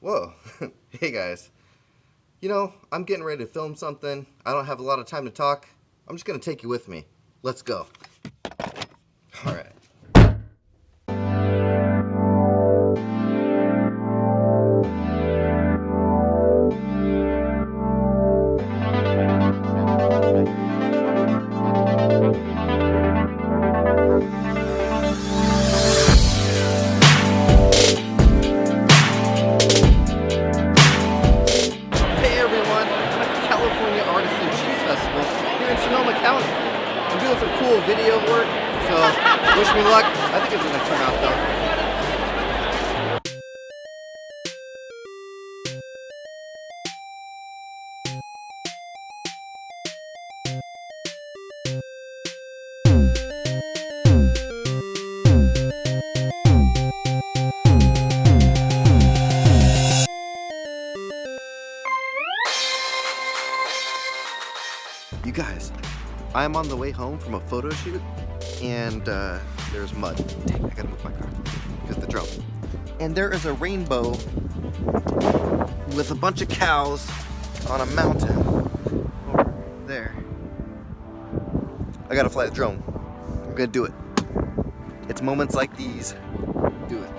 Whoa. Hey guys. I'm getting ready to film something. I don't have a lot of time to talk. I'm just going to take you with me. Let's go. All right. I'm doing some cool video work, so wish me luck. I think it's gonna turn out though. You guys, I'm on the way home from a photo shoot, and there's mud. Dang, I gotta move my car. Here's the drone. And there is a rainbow with a bunch of cows on a mountain over there. I gotta fly the drone. I'm gonna do it. It's moments like these. Do it.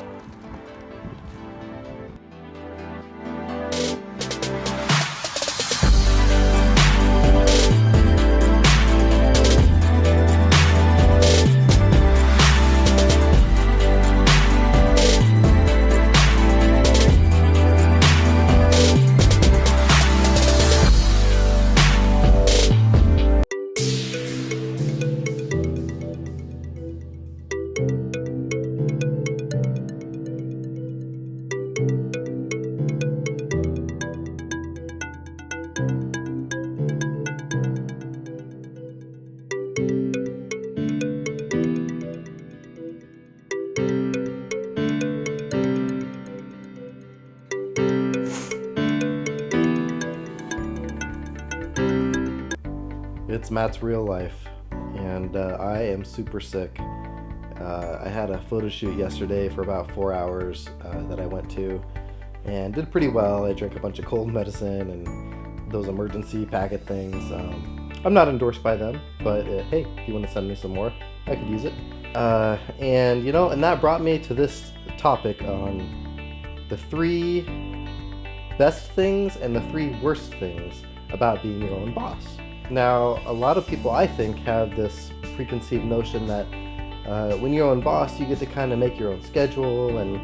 It's Matt's real life, and I am super sick. I had a photo shoot yesterday for about 4 hours that I went to, and did pretty well. I drank a bunch of cold medicine and those emergency packet things. I'm not endorsed by them, but hey, if you want to send me some more, I could use it. And that brought me to this topic on the 3 best things and the 3 worst things about being your own boss. Now, a lot of people, I think, have this preconceived notion that when you're your own boss, you get to kind of make your own schedule and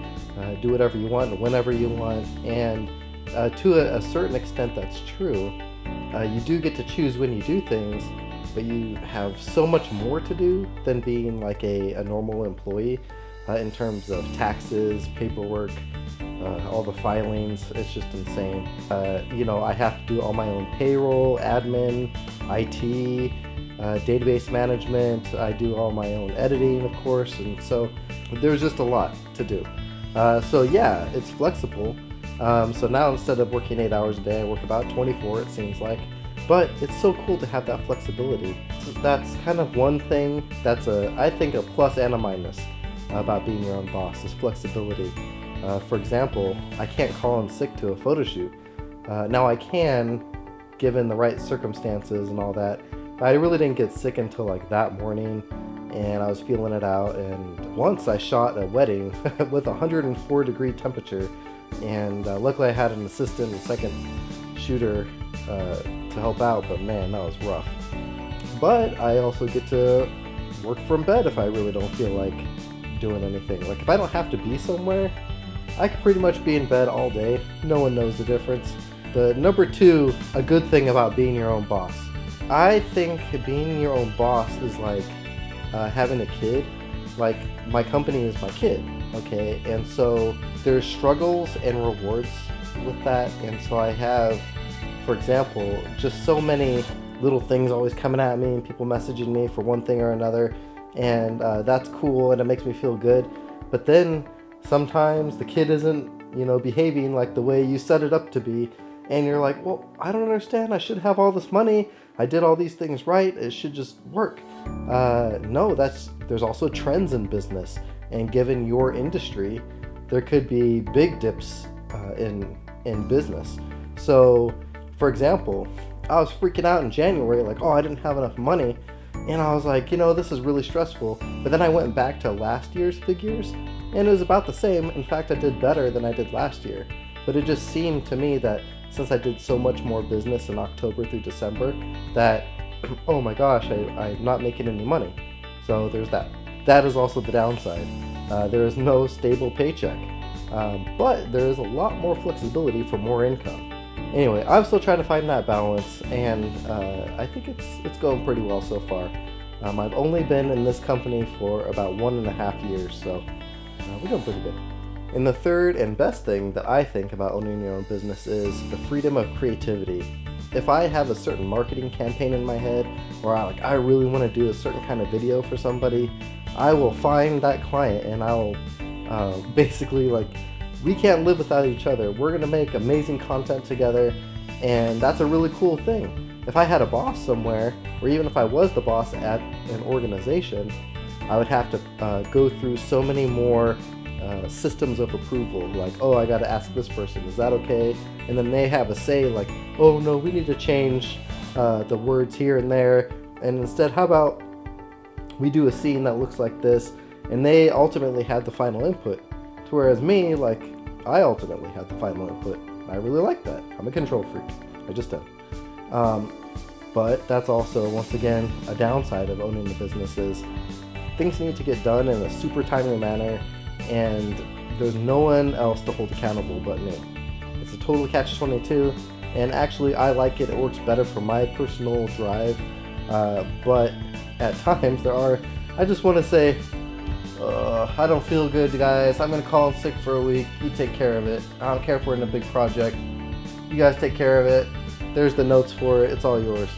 do whatever you want and whenever you want. And to a certain extent, that's true. You do get to choose when you do things, but you have so much more to do than being like a normal employee in terms of taxes, paperwork, all the filings. It's just insane. I have to do all my own payroll, admin, IT, database management. I do all my own editing, of course, and so there's just a lot to do. So yeah, it's flexible. So now instead of working 8 hours a day, I work about 24, it seems like. But it's so cool to have that flexibility. So that's kind of one thing that's I think a plus and a minus about being your own boss is flexibility. For example, I can't call in sick to a photo shoot. Now I can, given the right circumstances and all that. I really didn't get sick until like that morning, and I was feeling it out. And once I shot a wedding with 104-degree temperature, and luckily I had an assistant and second shooter to help out, but man, that was rough. But I also get to work from bed if I really don't feel like doing anything. Like if I don't have to be somewhere, I could pretty much be in bed all day. No one knows the difference. The number 2, a good thing about being your own boss. I think being your own boss is like having a kid. Like my company is my kid, okay? And so there's struggles and rewards with that. And so I have, for example, just so many little things always coming at me and people messaging me for one thing or another. And that's cool and it makes me feel good. But then sometimes the kid isn't, behaving like the way you set it up to be. And you're like, well, I don't understand. I should have all this money. I did all these things right. It should just work. No, there's also trends in business. And given your industry, there could be big dips in business. So, for example, I was freaking out in January, like, oh, I didn't have enough money, and I was like, this is really stressful. But then I went back to last year's figures, and it was about the same. In fact, I did better than I did last year. But it just seemed to me that since I did so much more business in October through December, that oh my gosh, I'm not making any money. So there's that. That is also the downside. There is no stable paycheck, but there is a lot more flexibility for more income. Anyway, I'm still trying to find that balance, and I think it's going pretty well so far. I've only been in this company for about 1.5 years, so we're doing pretty good. And the third and best thing that I think about owning your own business is the freedom of creativity. If I have a certain marketing campaign in my head, or I really want to do a certain kind of video for somebody, I will find that client and I'll basically we can't live without each other. We're going to make amazing content together, and that's a really cool thing. If I had a boss somewhere, or even if I was the boss at an organization, I would have to go through so many more systems of approval, oh, I got to ask this person, is that okay? And then they have a say, oh no, we need to change the words here and there, and instead, how about we do a scene that looks like this, and they ultimately had the final input. To whereas me, I ultimately had the final input. I really like that. I'm a control freak. I just am. But that's also, once again, a downside of owning the business is things need to get done in a super timely manner, and there's no one else to hold accountable but me. It's a total catch-22, and actually I like it. It works better for my personal drive, but at times I just want to say, I don't feel good, guys. I'm going to call in sick for a week. You take care of it. I don't care if we're in a big project. You guys take care of it. There's the notes for it. It's all yours.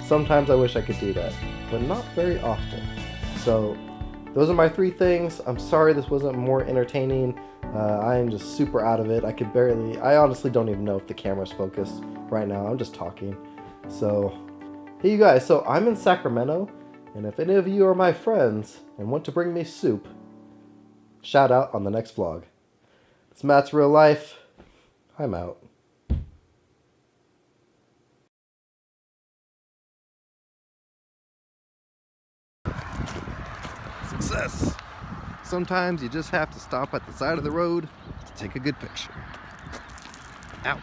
Sometimes I wish I could do that, but not very often. So those are my 3 things. I'm sorry this wasn't more entertaining. I am just super out of it. I honestly don't even know if the camera's focused right now. I'm just talking. So, hey you guys, so I'm in Sacramento, and if any of you are my friends and want to bring me soup, shout out on the next vlog. It's Matt's Real Life. I'm out. Success. Sometimes you just have to stop at the side of the road to take a good picture. Out.